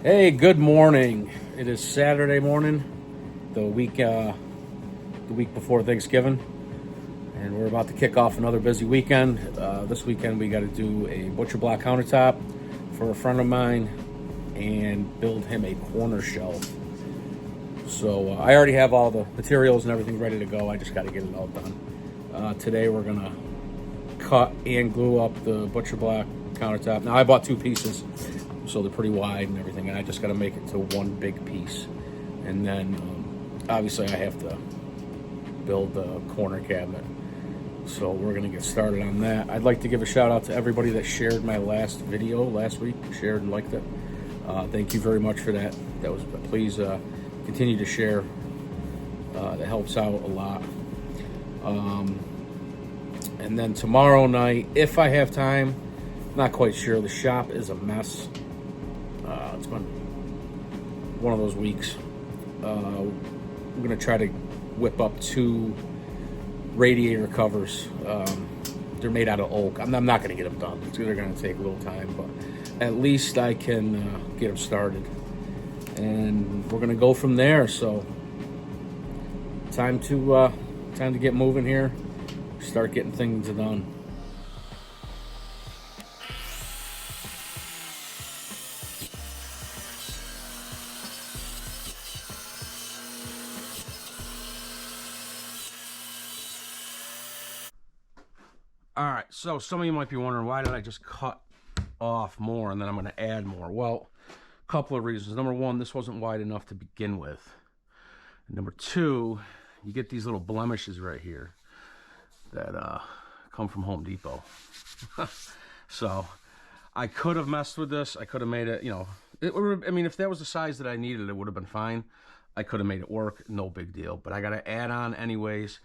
Hey, good morning. It is Saturday morning, the week before Thanksgiving, and we're about to kick off another busy weekend. This weekend we got to do a butcher block countertop for a friend of mine and build him a corner shelf. So I already have all the materials and everything ready to go. I just got to get it all done. Today we're gonna cut and glue up the butcher block countertop. Now I bought two pieces, so they're pretty wide and everything, and I just got to make it to one big piece. And then obviously I have to build the corner cabinet. So we're gonna get started on that. I'd like to give a shout out to everybody that shared my last video last week, shared and liked it. Thank you very much for that. Please continue to share. That helps out a lot. And then tomorrow night, if I have time, not quite sure. The shop is a mess. It's been one of those weeks. I'm gonna try to whip up two radiator covers. They're made out of oak. I'm not gonna get them done. They're gonna take a little time, but at least I can get them started. And we're gonna go from there. So time to get moving here. Start getting things done. All right, so some of you might be wondering, why did I just cut off more and then I'm going to add more? Well, a couple of reasons. Number one, this wasn't wide enough to begin with. And number two, you get these little blemishes right here that come from Home Depot. So I could have messed with this. I could have made it, if that was the size that I needed, it would have been fine. I could have made it work, no big deal. But I got to add on anyways.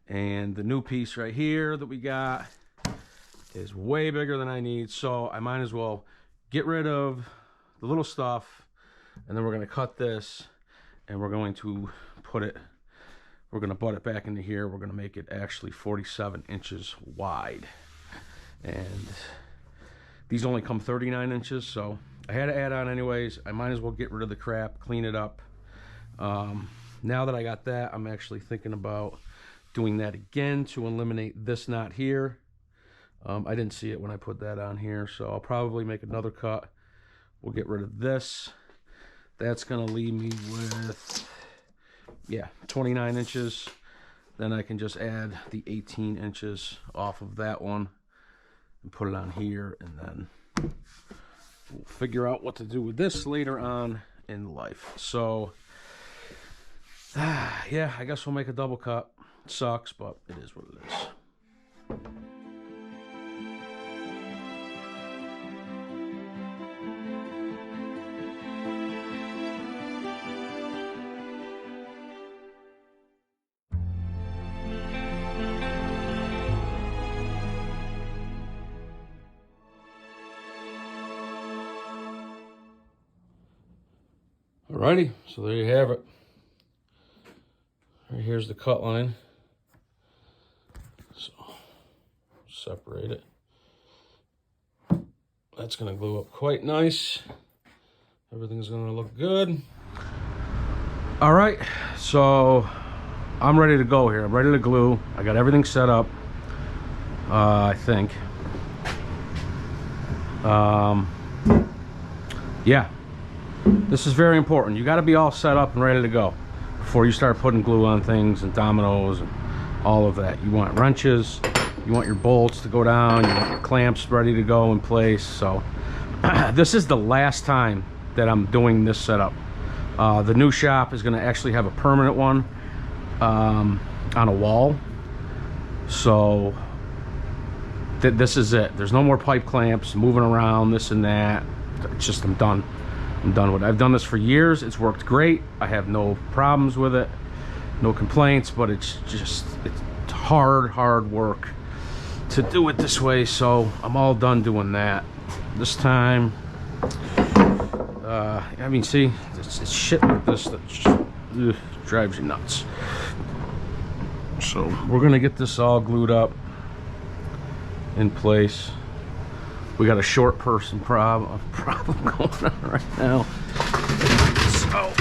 And the new piece right here that we got is way bigger than I need, so I might as well get rid of the little stuff, and then we're going to cut this, and we're going to butt it back into here. We're going to make it actually 47 inches wide. And these only come 39 inches, so I had to add on anyways. I might as well get rid of the crap, clean it up. Now that I got that, I'm actually thinking about doing that again to eliminate this knot here. I didn't see it when I put that on here, so I'll probably make another cut. We'll get rid of this. That's gonna leave me with 29 inches. Then I can just add the 18 inches off of that one and put it on here, and then we'll figure out what to do with this later on in life. So yeah, I guess we'll make a double cut. Sucks, but it is what it is. Alrighty, so there you have it. Right here's the cut line. So separate it. That's gonna glue up quite nice. Everything's gonna look good. All right, so I'm ready to go here. I'm ready to glue. I got everything set up, I think. Yeah, this is very important. You got to be all set up and ready to go before you start putting glue on things and dominoes and all of that. You want wrenches, you want your bolts to go down, you want your clamps ready to go in place. So this is the last time that I'm doing this setup. The new shop is going to actually have a permanent one on a wall. So this is it. There's no more pipe clamps moving around, this and that. It's just, I'm done. I'm done with it. I've done this for years. It's worked great. I have no problems with it, no complaints, but it's hard work to do it this way. So I'm all done doing that. This time, see, it's shit like this that just drives you nuts. So we're gonna get this all glued up in place. We got a short person problem going on right now. So,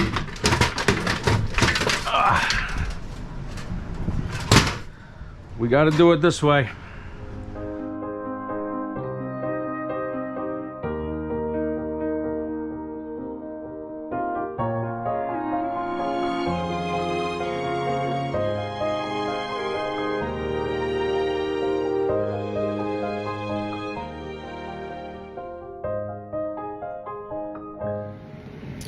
we got to do it this way.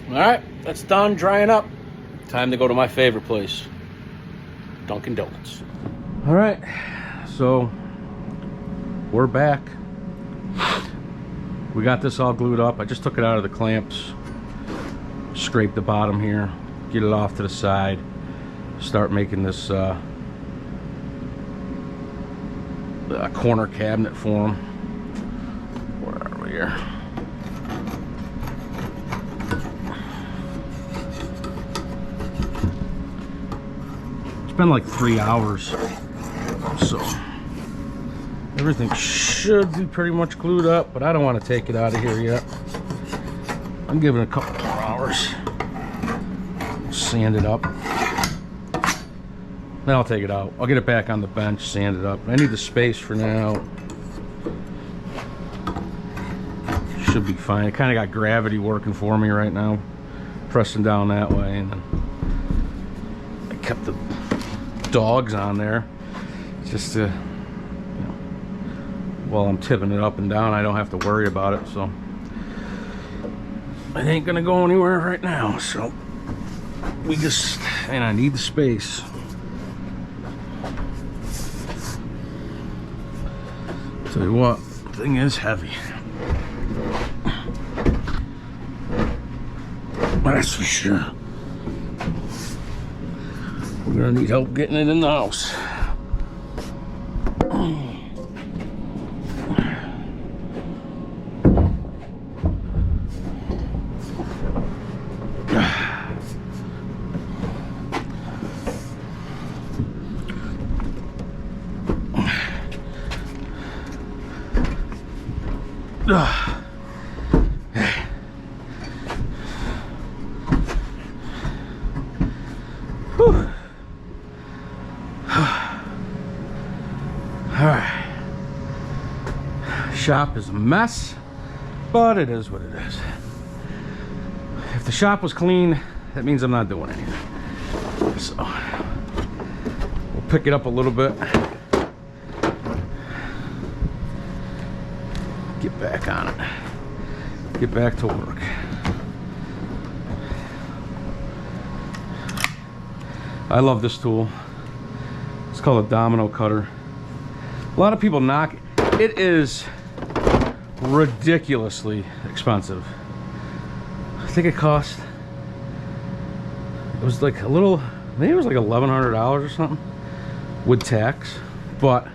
All right, that's done drying up. Time to go to my favorite place, Dunkin' Donuts. All right, so we're back. We got this all glued up. I just took it out of the clamps, scrape the bottom here, get it off to the side, start making this corner cabinet for them. Where are we here? It's been like 3 hours, so everything should be pretty much glued up, but I don't want to take it out of here yet. I'm giving it a couple more hours. Sand it up. Then I'll take it out. I'll get it back on the bench, sand it up. I need the space for now. Should be fine. I kind of got gravity working for me right now. Pressing down that way, and then I kept the dogs on there just to, you know, while I'm tipping it up and down, I don't have to worry about it. So it ain't gonna go anywhere right now. So we just, and I need the space. Tell you what, the thing is heavy. That's for sure. We're gonna need help getting it in the house. Alright. Shop is a mess, but it is what it is. If the shop was clean, that means I'm not doing anything. So we'll pick it up a little bit. Get back on it. Get back to work. I love this tool. It's called a domino cutter. A lot of people knock it. It is ridiculously expensive. I think it cost, it was like a little, maybe it was like $1,100 or something with tax, but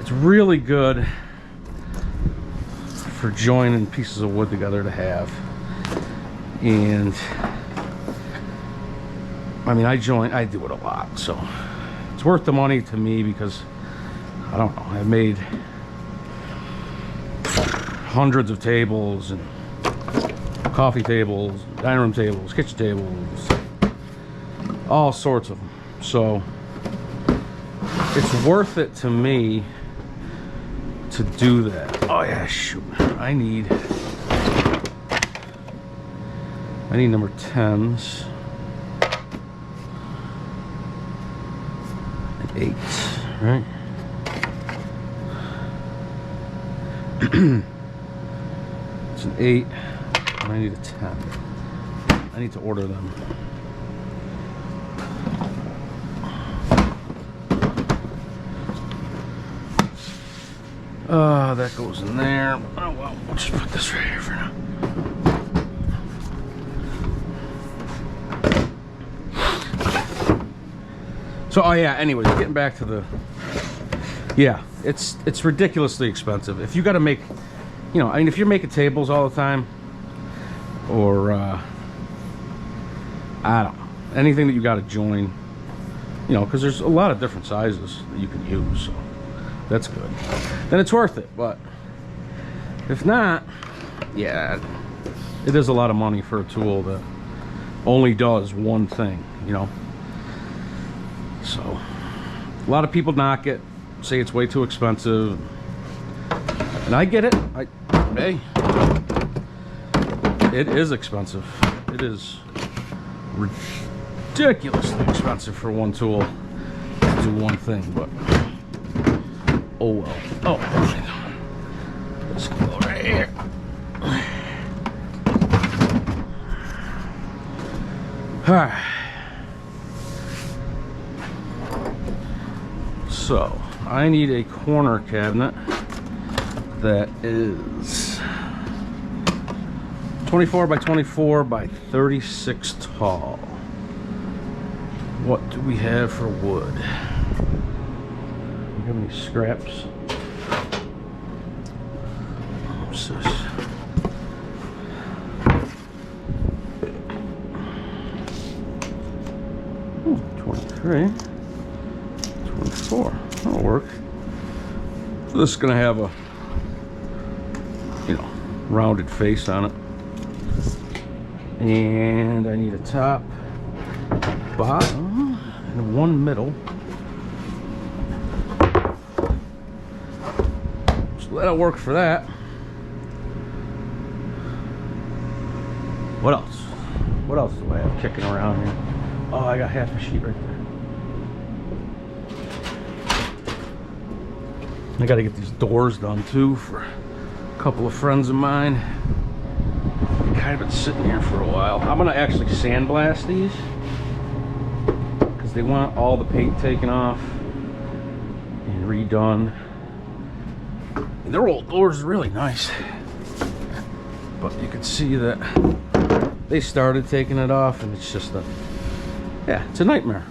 it's really good for joining pieces of wood together to have. And I mean, I do it a lot, so it's worth the money to me because I don't know, I've made hundreds of tables and coffee tables, dining room tables, kitchen tables, all sorts of them. So it's worth it to me to do that. Oh yeah, shoot. I need number 10s and 8s, right? It's an 8, and I need a 10. I need to order them. That goes in there. Oh well, we'll just put this right here for now. So, oh yeah, anyways, getting back to the, yeah, it's ridiculously expensive. If you got to make, you know, I mean, if you're making tables all the time, or I don't know, anything that you got to join, you know, because there's a lot of different sizes that you can use, so that's good. Then it's worth it. But If not, yeah, it is a lot of money for a tool that only does one thing, you know. So a lot of people knock it, say it's way too expensive, and I get it. Hey, it is expensive. It is ridiculously expensive for one tool to do one thing, but oh well. Oh, let's go right here. All right. So I need a corner cabinet that is 24 by 24 by 36 tall. What do we have for wood? Do we have any scraps? What's this? Ooh, 23, 24. That'll work. So this is gonna have a, you know, rounded face on it. And I need a top, bottom, and one middle. So that'll work for that. What else? What else do I have kicking around here? Oh, I got half a sheet right there. I gotta get these doors done too for a couple of friends of mine. Kind of been sitting here for a while. I'm gonna actually sandblast these because they want all the paint taken off and redone. And their old doors are really nice, but you can see that they started taking it off, and it's just a, yeah, it's a nightmare.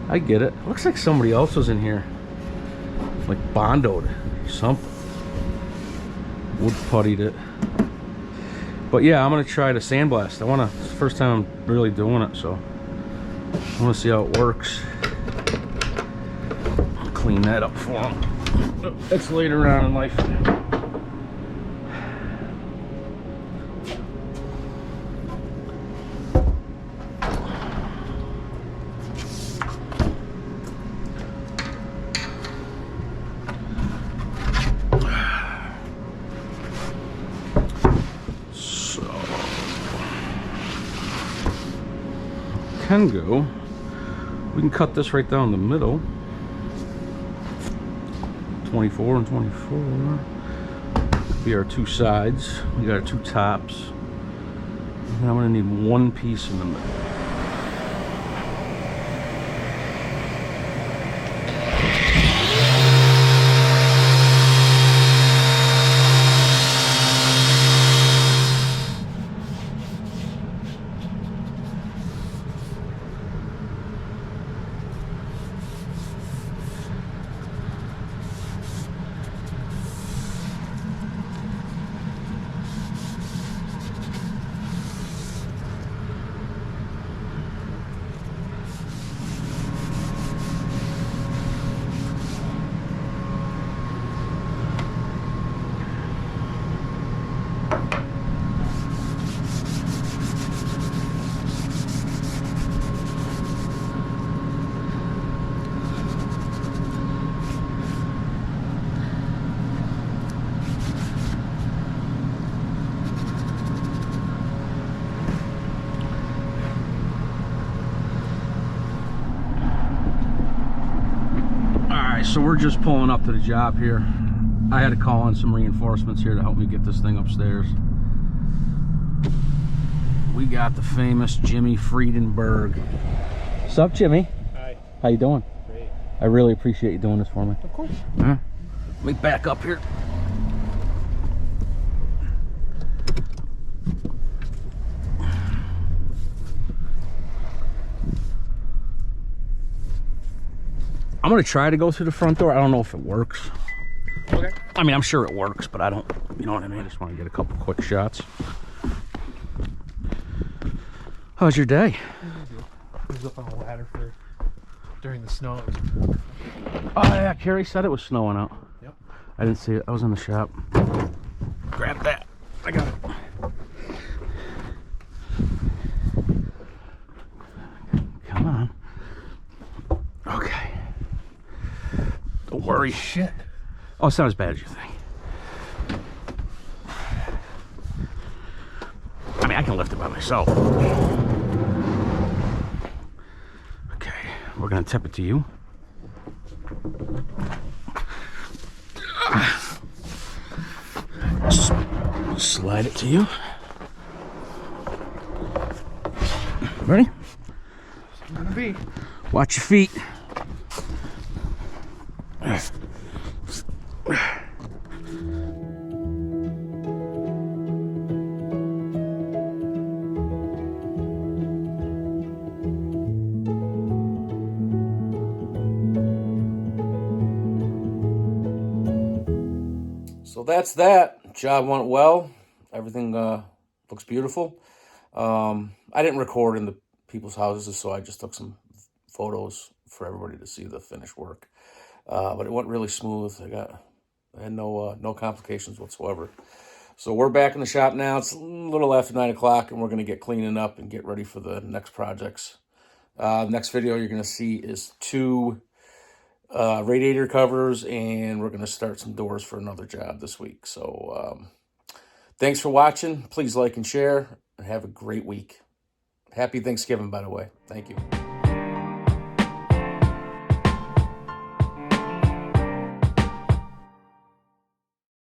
I get it. Looks like somebody else was in here, like bondoed it or something, wood puttied it. But yeah, I'm gonna try to sandblast. It's the first time I'm really doing it, so I want to see how it works. I'll clean that up for them. That's later on in life. Can go. We can cut this right down the middle. 24 and 24. Be our two sides. We got our two tops. And I'm gonna need one piece in the middle. So we're just pulling up to the job here. I had to call in some reinforcements here to help me get this thing upstairs. We got the famous Jimmy Friedenberg. What's up, Jimmy? Hi. How you doing? Great. I really appreciate you doing this for me. Of course. Let me back up here. I'm gonna try to go through the front door. I don't know if it works. Okay. I mean, I'm sure it works, but I don't, you know what I mean? I just want to get a couple quick shots. How's your day? I was up on a ladder during the snow. Oh yeah, Carrie said it was snowing out. Yep. I didn't see it. I was in the shop. Grab that. I got it. Come on. Okay. Don't worry. Shit. Oh, it's not as bad as you think. I mean, I can lift it by myself. Okay, we're gonna tip it to you. Slide it to you. Ready? It's gonna be. Watch your feet. So that's that. Job went well. Everything looks beautiful. I didn't record in the people's houses, so I just took some photos for everybody to see the finished work. But it went really smooth. I had no complications whatsoever. So we're back in the shop now. It's a little after 9 o'clock, and we're going to get cleaning up and get ready for the next projects. Next video you're going to see is 2 radiator covers, and we're going to start some doors for another job this week. So thanks for watching. Please like and share, and have a great week. Happy Thanksgiving, by the way. Thank you.